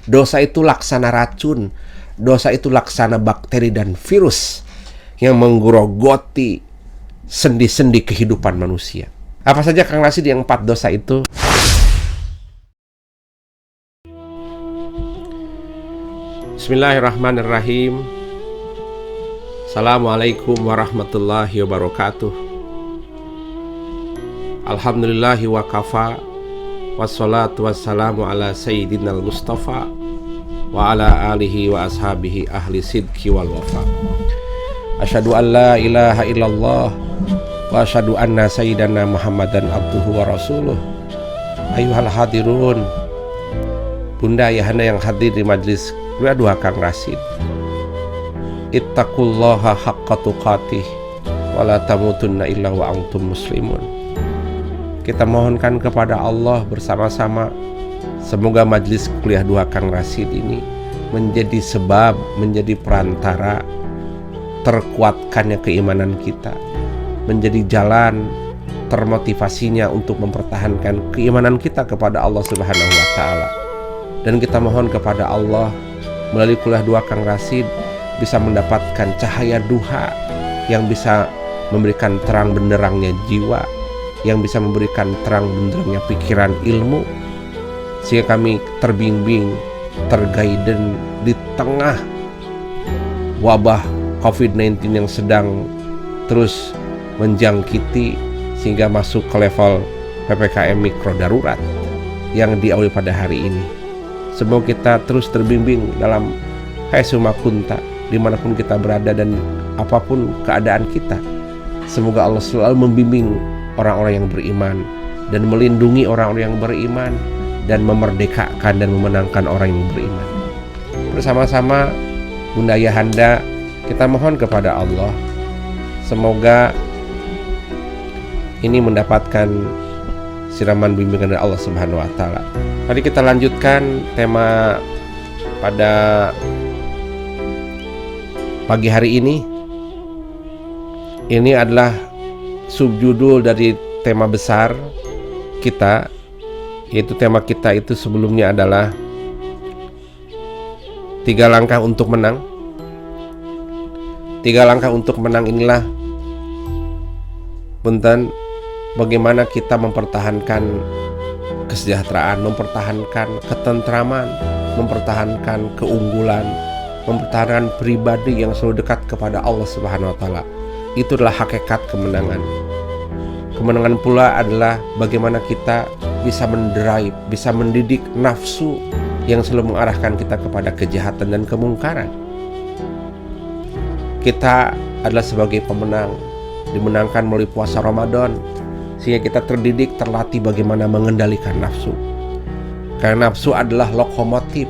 Dosa itu laksana racun, dosa itu laksana bakteri dan virus yang menggerogoti sendi-sendi kehidupan manusia. Apa saja Kang Rashid yang 4 dosa itu? Bismillahirrahmanirrahim. Assalamualaikum warahmatullahi wabarakatuh. Alhamdulillahi wa kafa, wassalatu wassalamu ala sayyidinal mustafa wa ala alihi wa ashabihi ahli sidki wal wafa. Asyhadu an la ilaha illallah wa asyhadu anna sayyidana Muhammadan abduhu wa rasuluh. Ayuhal hadirun, bunda ayahanda yang hadir di majlis Kuliah 2 Kang Rashid, ittaqullaha haqqa tuqatih wa la tamutunna illa wa antum muslimun. Kita mohonkan kepada Allah bersama-sama, semoga majlis Kuliah 2 Kang Rashid ini menjadi sebab, menjadi perantara terkuatkannya keimanan kita, menjadi jalan termotivasinya untuk mempertahankan keimanan kita kepada Allah Subhanahu wa Ta'ala. Dan kita mohon kepada Allah melalui Kuliah 2 Kang Rashid bisa mendapatkan cahaya duha yang bisa memberikan terang benderangnya jiwa, yang bisa memberikan terang benderangnya pikiran ilmu, sehingga kami terbimbing, terguiden di tengah wabah COVID-19 yang sedang terus menjangkiti sehingga masuk ke level PPKM mikro darurat yang diawali pada hari ini. Semoga kita terus terbimbing dalam haitsu ma kunta, dimanapun kita berada dan apapun keadaan kita. Semoga Allah selalu membimbing orang-orang yang beriman dan melindungi orang-orang yang beriman dan memerdekakan dan memenangkan orang yang beriman. Bersama-sama bunda ayahanda kita mohon kepada Allah, semoga ini mendapatkan siraman bimbingan dari Allah Subhanahu wa Ta'ala. Mari kita lanjutkan tema pada pagi hari ini. Ini adalah subjudul dari tema besar kita, yaitu tema kita itu sebelumnya adalah 3 langkah untuk menang. 3 langkah untuk menang inilah punten bagaimana kita mempertahankan kesejahteraan, mempertahankan ketentraman, mempertahankan keunggulan, mempertahankan pribadi yang selalu dekat kepada Allah Subhanahu wa Ta'ala. Itu adalah hakikat kemenangan. Kemenangan pula adalah bagaimana kita bisa mendrive, bisa mendidik nafsu yang selalu mengarahkan kita kepada kejahatan dan kemungkaran. Kita adalah sebagai pemenang, dimenangkan melalui puasa Ramadan, sehingga kita terdidik, terlatih bagaimana mengendalikan nafsu. Karena nafsu adalah lokomotif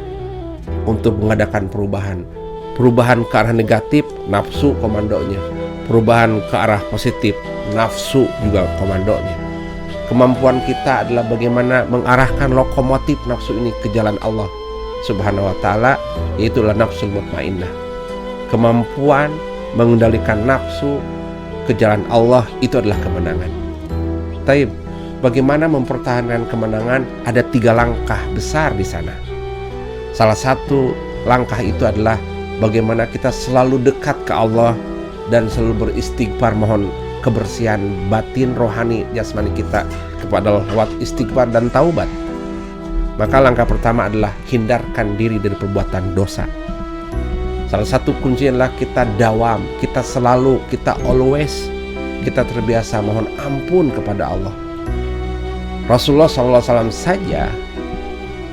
untuk mengadakan perubahan. Perubahan ke arah negatif, nafsu komandonya. Perubahan ke arah positif, nafsu juga komandonya. Kemampuan kita adalah bagaimana mengarahkan lokomotif nafsu ini ke jalan Allah Subhanahu wa Ta'ala, yaitu nafsul mutmainnah. Kemampuan mengendalikan nafsu ke jalan Allah itu adalah kemenangan. Tapi bagaimana mempertahankan kemenangan? Ada 3 langkah besar di sana. Salah satu langkah itu adalah bagaimana kita selalu dekat ke Allah dan selalu beristighfar, mohon kebersihan batin, rohani, jasmani kita kepada lewat istighfar dan taubat. Maka langkah pertama adalah hindarkan diri dari perbuatan dosa. Salah satu kuncinya adalah kita dawam, kita selalu, kita always, kita terbiasa mohon ampun kepada Allah. Rasulullah SAW saja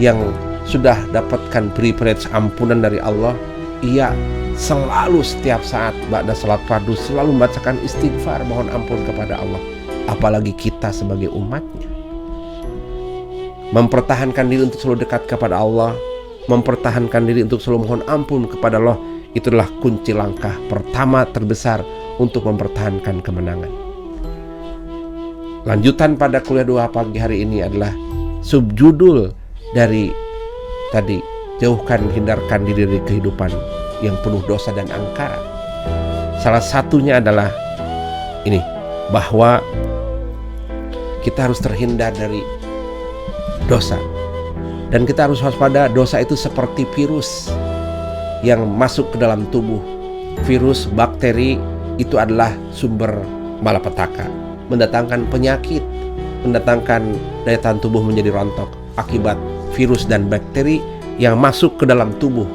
yang sudah dapatkan privilege ampunan dari Allah, ia selalu setiap saat ba'da salat fardu selalu membacakan istighfar, mohon ampun kepada Allah. Apalagi kita sebagai umatnya. Mempertahankan diri untuk selalu dekat kepada Allah, mempertahankan diri untuk selalu mohon ampun kepada Allah, itulah kunci langkah pertama terbesar untuk mempertahankan kemenangan. Lanjutan pada Kuliah 2 pagi hari ini adalah subjudul dari tadi, jauhkan, hindarkan diri dari kehidupan yang penuh dosa dan angkara. Salah satunya adalah ini, bahwa kita harus terhindar dari dosa. Dan kita harus waspada, dosa itu seperti virus yang masuk ke dalam tubuh. Virus, bakteri itu adalah sumber malapetaka, mendatangkan penyakit, mendatangkan daya tahan tubuh menjadi rontok akibat virus dan bakteri yang masuk ke dalam tubuh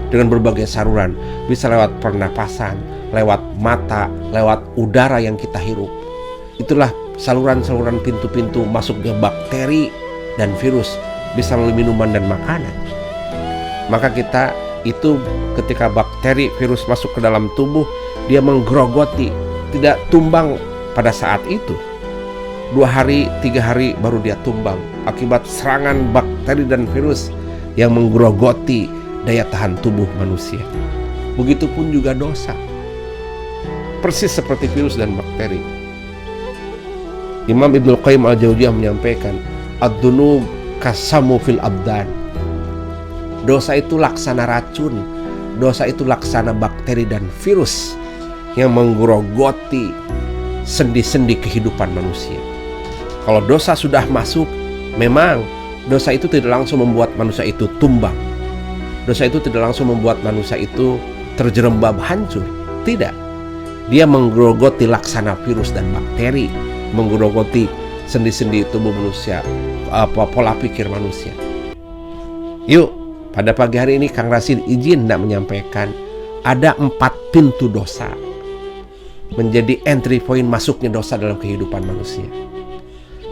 dengan berbagai saluran, bisa lewat pernapasan, lewat mata, lewat udara yang kita hirup. Itulah saluran-saluran pintu-pintu masuknya bakteri dan virus, bisa melalui minuman dan makanan. Maka kita itu ketika bakteri, virus masuk ke dalam tubuh, dia menggerogoti, tidak tumbang pada saat itu. 2 hari, 3 hari baru dia tumbang akibat serangan bakteri dan virus yang menggerogoti daya tahan tubuh manusia. Begitupun juga dosa, persis seperti virus dan bakteri. Imam Ibnul Qayyim Al-Jauziyah menyampaikan, ad-dunub kasamu fil abdan. Dosa itu laksana racun, dosa itu laksana bakteri dan virus yang menggerogoti sendi-sendi kehidupan manusia. Kalau dosa sudah masuk, memang dosa itu tidak langsung membuat manusia itu tumbang. Dosa itu tidak langsung membuat manusia itu terjerembab hancur. Tidak. Dia menggerogoti laksana virus dan bakteri, menggerogoti sendi-sendi tubuh manusia, pola pikir manusia. Yuk, pada pagi hari ini Kang Rasid izin tidak menyampaikan ada 4 pintu dosa menjadi entry point masuknya dosa dalam kehidupan manusia.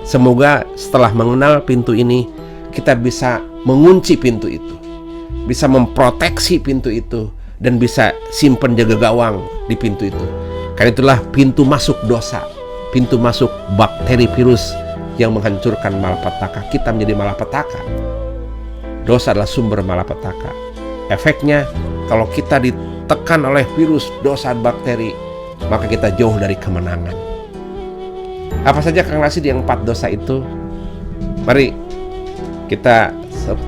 Semoga setelah mengenal pintu ini, kita bisa mengunci pintu itu, bisa memproteksi pintu itu, dan bisa simpen jaga gawang di pintu itu. Karena itulah pintu masuk dosa, pintu masuk bakteri virus yang menghancurkan malapetaka. Kita menjadi malapetaka. Dosa adalah sumber malapetaka. Efeknya, kalau kita ditekan oleh virus, dosa, bakteri, maka kita jauh dari kemenangan. Apa saja Kang Rasid yang 4 dosa itu? Mari kita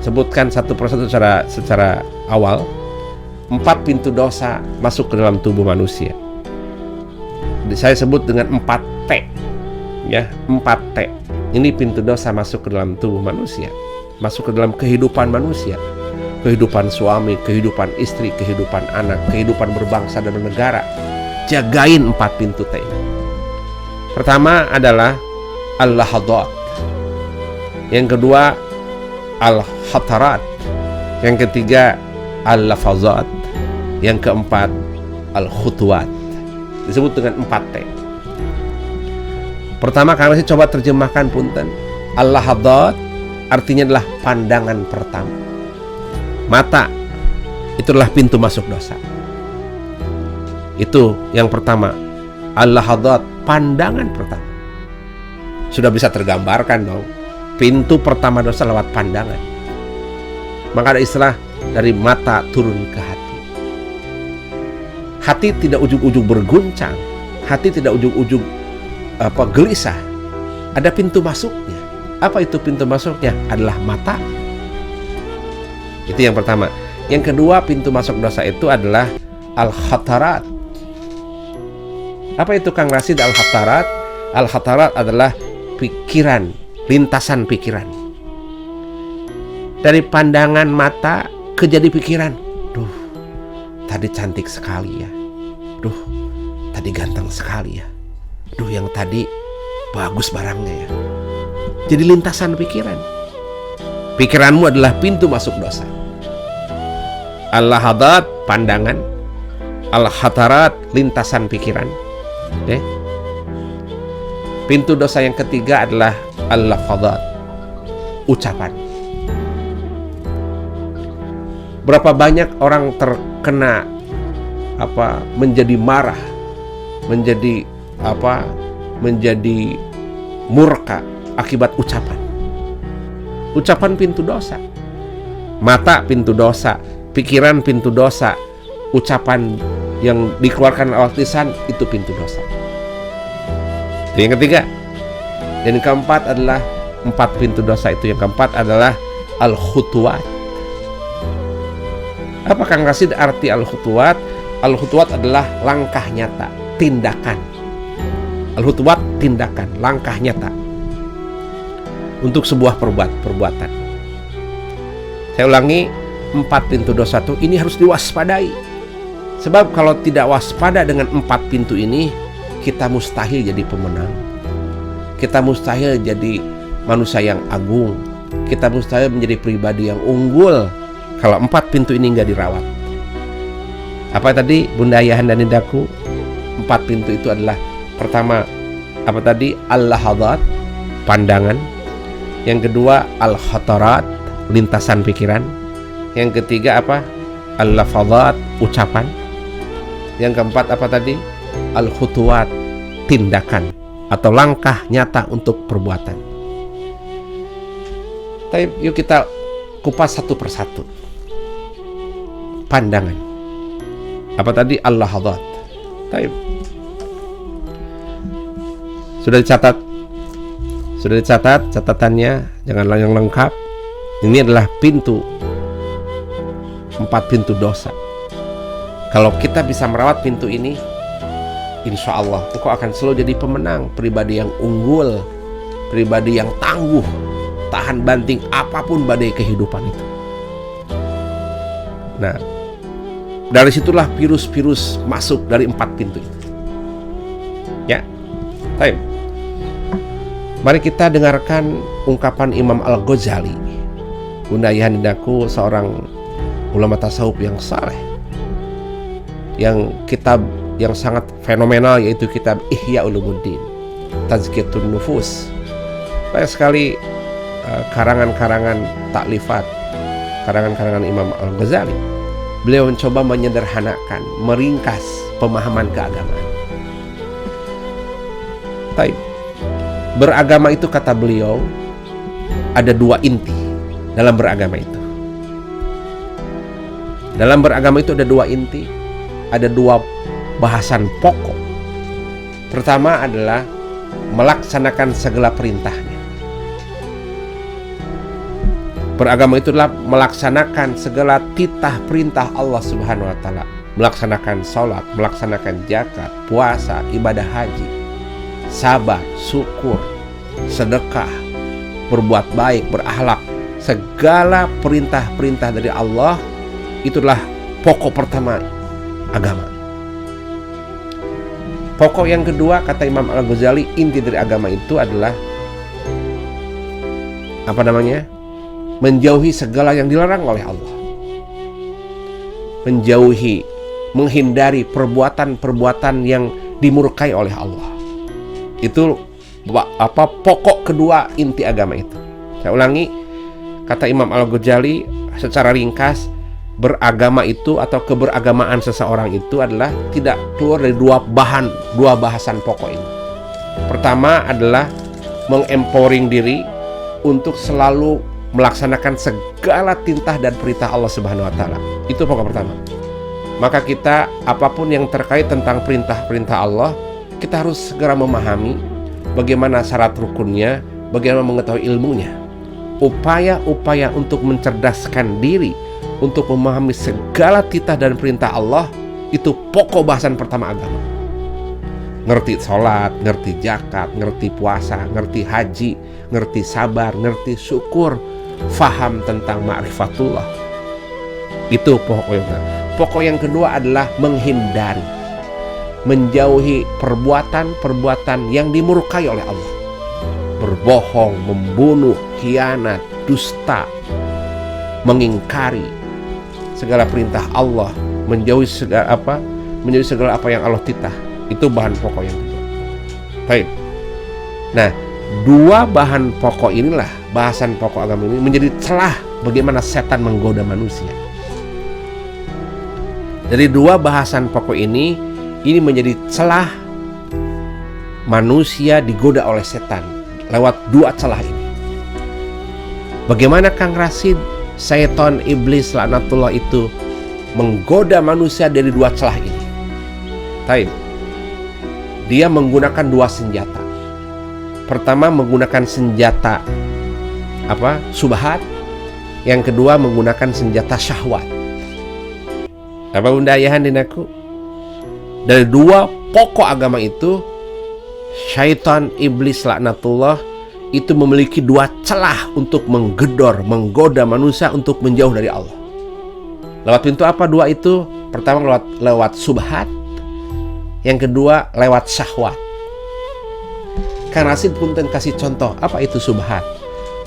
sebutkan satu persatu secara awal. 4 pintu dosa masuk ke dalam tubuh manusia. Saya sebut dengan 4T, ya, 4T. Ini pintu dosa masuk ke dalam tubuh manusia, masuk ke dalam kehidupan manusia, kehidupan suami, kehidupan istri, kehidupan anak, kehidupan berbangsa dan bernegara. Jagain 4 pintu T. Pertama adalah al-lahadat, yang kedua al-khatarat, yang ketiga al-lafazat, yang keempat al-khutuwat. Disebut dengan 4T. Pertama, Kang Rasid coba terjemahkan punten. Al-lahadat artinya adalah pandangan pertama. Mata itu adalah pintu masuk dosa. Itu yang pertama. Al-lahadat, pandangan pertama. Sudah bisa tergambarkan dong. Pintu pertama dosa lewat pandangan. Maka ada istilah dari mata turun ke hati. Hati tidak ujug-ujug berguncang. Hati tidak ujug-ujug gelisah. Ada pintu masuknya. Apa itu pintu masuknya? Adalah mata. Itu yang pertama. Yang kedua, pintu masuk dosa itu adalah al-khatarat. Apa itu Kang Rasid al-khatarat? Al-khatarat adalah pikiran, lintasan pikiran. Dari pandangan mata ke jadi pikiran. Duh, tadi cantik sekali ya. Duh, tadi ganteng sekali ya. Duh, yang tadi bagus barangnya ya. Jadi lintasan pikiran. Pikiranmu adalah pintu masuk dosa. Al-lahadat, pandangan. Al-khatarat, lintasan pikiran. Okay. Pintu dosa yang ketiga adalah al-lafazat, ucapan. Berapa banyak orang terkena menjadi marah, menjadi murka akibat ucapan. Ucapan pintu dosa. Mata pintu dosa, pikiran pintu dosa, ucapan yang dikeluarkan lewat lisan itu pintu dosa. Yang ketiga. Dan yang keempat adalah 4 pintu dosa itu. Yang keempat adalah al-khutuwat. Apa Kang Rasid arti al-khutuwat? Al-khutuwat adalah langkah nyata, tindakan. Al-khutuwat, tindakan, langkah nyata untuk sebuah perbuatan. Saya ulangi, 4 pintu dosa itu ini harus diwaspadai. Sebab kalau tidak waspada dengan 4 pintu ini, kita mustahil jadi pemenang. Kita mustahil jadi manusia yang agung. Kita mustahil menjadi pribadi yang unggul kalau 4 pintu ini nggak dirawat. Apa tadi Bunda Ayahan dan Indaku? 4 pintu itu adalah, pertama, apa tadi? Al-lahadat, pandangan. Yang kedua, al-khatarat, lintasan pikiran. Yang ketiga apa? Al-lafadat, ucapan. Yang keempat apa tadi? Al-khutuwat, tindakan atau langkah nyata untuk perbuatan. Tapi yuk kita kupas satu persatu. Pandangan. Apa tadi? Al-lahadat. Tapi sudah dicatat? Sudah dicatat catatannya, janganlah yang lengkap. Ini adalah 4 pintu dosa. Kalau kita bisa merawat pintu ini, insya Allah engkau akan selalu jadi pemenang, pribadi yang unggul, pribadi yang tangguh, tahan banting apapun badai kehidupan itu. Nah, dari situlah virus-virus masuk dari 4 pintu itu. Ya, baik. Mari kita dengarkan ungkapan Imam Al-Ghazali. Bunda Ayahan Indaku, seorang ulama tasawuf yang saleh, yang kitab yang sangat fenomenal yaitu kitab Ihya Ulumuddin, Tazkiyatun Nufus. Banyak sekali karangan-karangan taklifat, karangan-karangan Imam Al-Ghazali. Beliau mencoba menyederhanakan, meringkas pemahaman keagamaan. Baik. Beragama itu, kata beliau, ada 2 inti dalam beragama itu. Dalam beragama itu ada 2 inti, ada 2 bahasan pokok. Pertama adalah melaksanakan segala perintahnya. Beragama itu adalah melaksanakan segala titah perintah Allah Subhanahu wa Ta'ala, melaksanakan sholat, melaksanakan zakat, puasa, ibadah haji, sabar, syukur, sedekah, berbuat baik, berakhlak. Segala perintah-perintah dari Allah, itulah pokok pertama agama. Pokok yang kedua, kata Imam Al-Ghazali, inti dari agama itu adalah apa namanya? Menjauhi segala yang dilarang oleh Allah. Menjauhi, menghindari perbuatan-perbuatan yang dimurkai oleh Allah. Itu apa pokok kedua inti agama itu. Saya ulangi, kata Imam Al-Ghazali secara ringkas, beragama itu atau keberagamaan seseorang itu adalah tidak keluar dari 2 bahasan pokok ini. Pertama adalah mengempowering diri untuk selalu melaksanakan segala titah dan perintah Allah Subhanahu wa Ta'ala. Itu pokok pertama. Maka kita apapun yang terkait tentang perintah-perintah Allah, kita harus segera memahami bagaimana syarat rukunnya, bagaimana mengetahui ilmunya. Upaya-upaya untuk mencerdaskan diri, untuk memahami segala titah dan perintah Allah, itu pokok bahasan pertama agama. Ngerti sholat, ngerti zakat, ngerti puasa, ngerti haji, ngerti sabar, ngerti syukur, faham tentang ma'rifatullah. Itu pokok yang kedua. Pokok yang kedua adalah menghindari, menjauhi perbuatan-perbuatan yang dimurkai oleh Allah. Berbohong, membunuh, khianat, dusta, mengingkari segala perintah Allah, menjauhi segala apa yang Allah titah. Itu bahan pokok yang kedua. Baik. Nah, 2 bahan pokok inilah, bahasan pokok agama ini menjadi celah bagaimana setan menggoda manusia. Dari 2 bahasan pokok ini menjadi celah manusia digoda oleh setan lewat 2 celah ini. Bagaimana Kang Rasid, setan iblis laknatullah itu menggoda manusia dari 2 celah ini? Taib. Dia menggunakan 2 senjata. Pertama menggunakan senjata subhat. Yang kedua menggunakan senjata syahwat. Apa Bunda Ayahan Dinaku? Dari 2 pokok agama itu, syaitan iblis laknatullah itu memiliki dua celah untuk menggedor, menggoda manusia untuk menjauh dari Allah. Lewat pintu apa dua itu? Pertama lewat subhat, yang kedua lewat syahwat. Kang Rasid punten kasih contoh, apa itu subhat?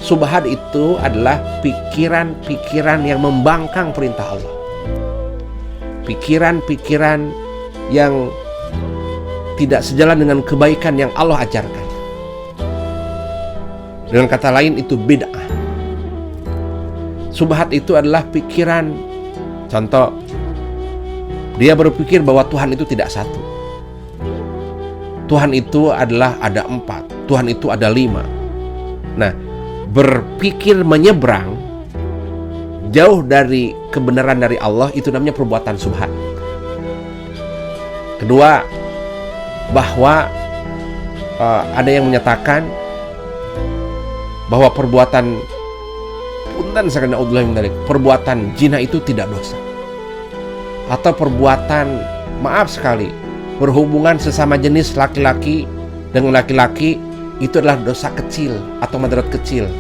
Subhat itu adalah pikiran-pikiran yang membangkang perintah Allah. Pikiran-pikiran yang tidak sejalan dengan kebaikan yang Allah ajarkan. Dengan kata lain itu bid'ah. Subhat itu adalah pikiran, contoh, dia berpikir bahwa Tuhan itu tidak satu. Tuhan itu adalah ada 4, Tuhan itu ada 5. Nah, berpikir menyeberang jauh dari kebenaran dari Allah itu namanya perbuatan subhat. Kedua, bahwa ada yang menyatakan bahwa perbuatan perbuatan zina itu tidak dosa, atau perbuatan, maaf sekali, berhubungan sesama jenis laki-laki dengan laki-laki itu adalah dosa kecil atau madarat kecil.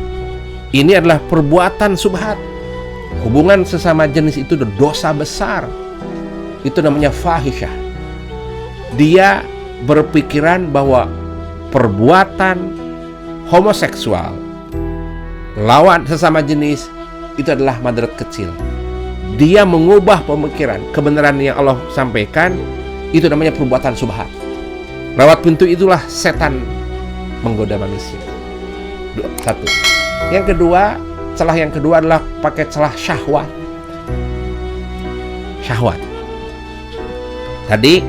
Ini adalah perbuatan subhat. Hubungan sesama jenis itu dosa besar. Itu namanya fahisyah. Dia berpikiran bahwa perbuatan homoseksual lawan sesama jenis itu adalah madarat kecil. Dia mengubah pemikiran kebenaran yang Allah sampaikan, itu namanya perbuatan subhat. Lewat pintu itulah setan menggoda manusia. Satu. Yang kedua, celah yang kedua adalah pakai celah syahwat. Syahwat. Tadi,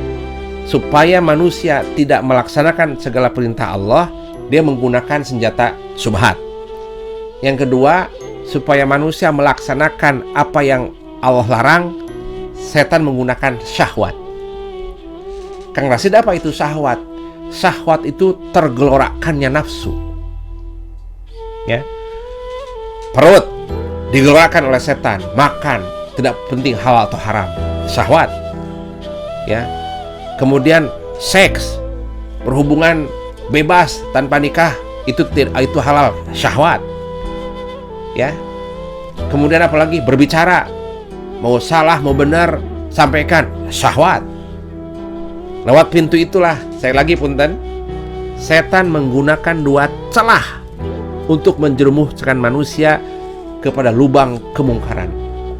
supaya manusia tidak melaksanakan segala perintah Allah, dia menggunakan senjata subhat. Yang kedua, supaya manusia melaksanakan apa yang Allah larang, setan menggunakan syahwat. Kang Rasid, apa itu syahwat? Syahwat itu tergelorakannya nafsu. Ya. Perut digelorakan oleh setan, makan, tidak penting halal atau haram, syahwat. Ya. Kemudian seks, berhubungan bebas tanpa nikah, itu halal, syahwat. Ya. Kemudian apalagi berbicara, mau salah mau benar sampaikan, syahwat. Lewat pintu itulah, saya lagi punten, setan menggunakan dua celah untuk menjerumuskan manusia kepada lubang kemungkaran.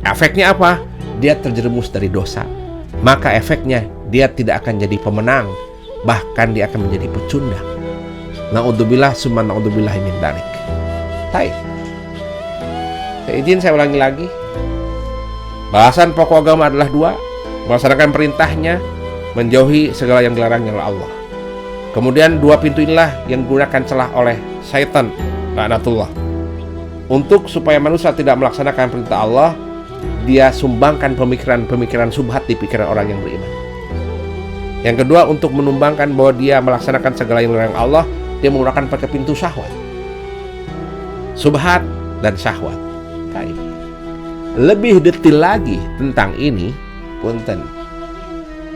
Efeknya apa? Dia terjerumus dari dosa. Maka efeknya dia tidak akan jadi pemenang, bahkan dia akan menjadi pecundang. Na'udzubillah summa na'udzubillah min dzalik. Baik. Izin saya ulangi lagi. Bahasan pokok agama adalah dua: melaksanakan perintahnya, menjauhi segala yang dilarangnya oleh Allah. Kemudian dua pintu inilah yang digunakan celah oleh syaitan, laknatullah, untuk supaya manusia tidak melaksanakan perintah Allah. Dia sumbangkan pemikiran-pemikiran subhat di pikiran orang yang beriman. Yang kedua, untuk menumbangkan bahwa dia melaksanakan segala yang dilarang Allah, dia menggunakan pakai pintu syahwat, subhat dan syahwat. Baik. Lebih detail lagi tentang ini, punten,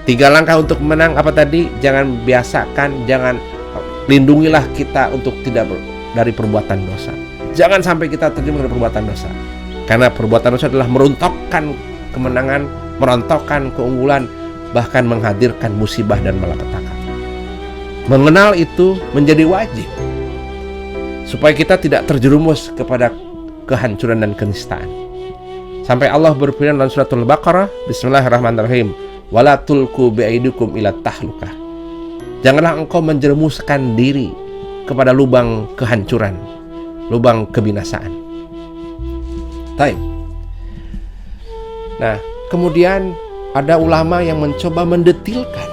3 langkah untuk menang apa tadi? Jangan biasakan, jangan, lindungilah kita untuk tidak dari perbuatan dosa. Jangan sampai kita terjebak dari perbuatan dosa. Karena perbuatan dosa adalah merontokkan kemenangan, merontokkan keunggulan, bahkan menghadirkan musibah dan malapetaka. Mengenal itu menjadi wajib supaya kita tidak terjerumus kepada kehancuran dan kenistaan. Sampai Allah berfirman dalam surat Al-Baqarah, Bismillahirrahmanirrahim, wala tulku bi'aidikum ila tahlukah. Janganlah engkau menjerumuskan diri kepada lubang kehancuran, lubang kebinasaan. Taib. Nah, kemudian ada ulama yang mencoba mendetilkan.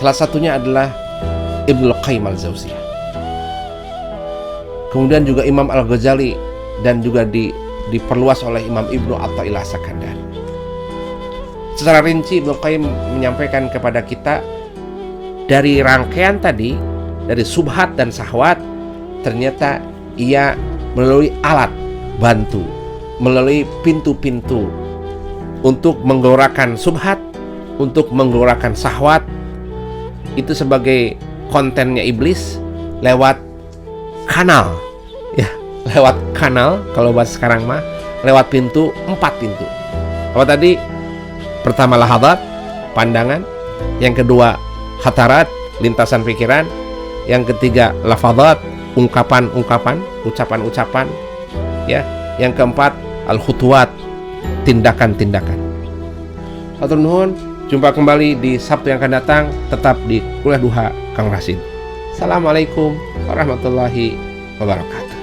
Salah satunya adalah Ibnu Qayyim al-Jauziyah. Kemudian juga Imam Al-Ghazali, dan juga diperluas oleh Imam Ibnu Athaillah Sakandari. Secara rinci Ibnu Qayyim menyampaikan kepada kita, dari rangkaian tadi, dari subhat dan syahwat, ternyata ia melalui alat bantu, melalui pintu-pintu untuk menggelorakan subhat, untuk menggelorakan syahwat, itu sebagai kontennya iblis lewat kanal lewat kanal, kalau bahasa sekarang mah lewat pintu, 4 pintu. Apa tadi? Pertama lahadat, pandangan. Yang kedua hatarat, lintasan pikiran. Yang ketiga lafadat, ungkapan-ungkapan, ucapan-ucapan. Ya. Yang keempat al-khutuwat, tindakan-tindakan. Hatur nuhun, jumpa kembali di Sabtu yang akan datang, tetap di Kuliah Duha Kang Rasid. Assalamualaikum warahmatullahi wabarakatuh.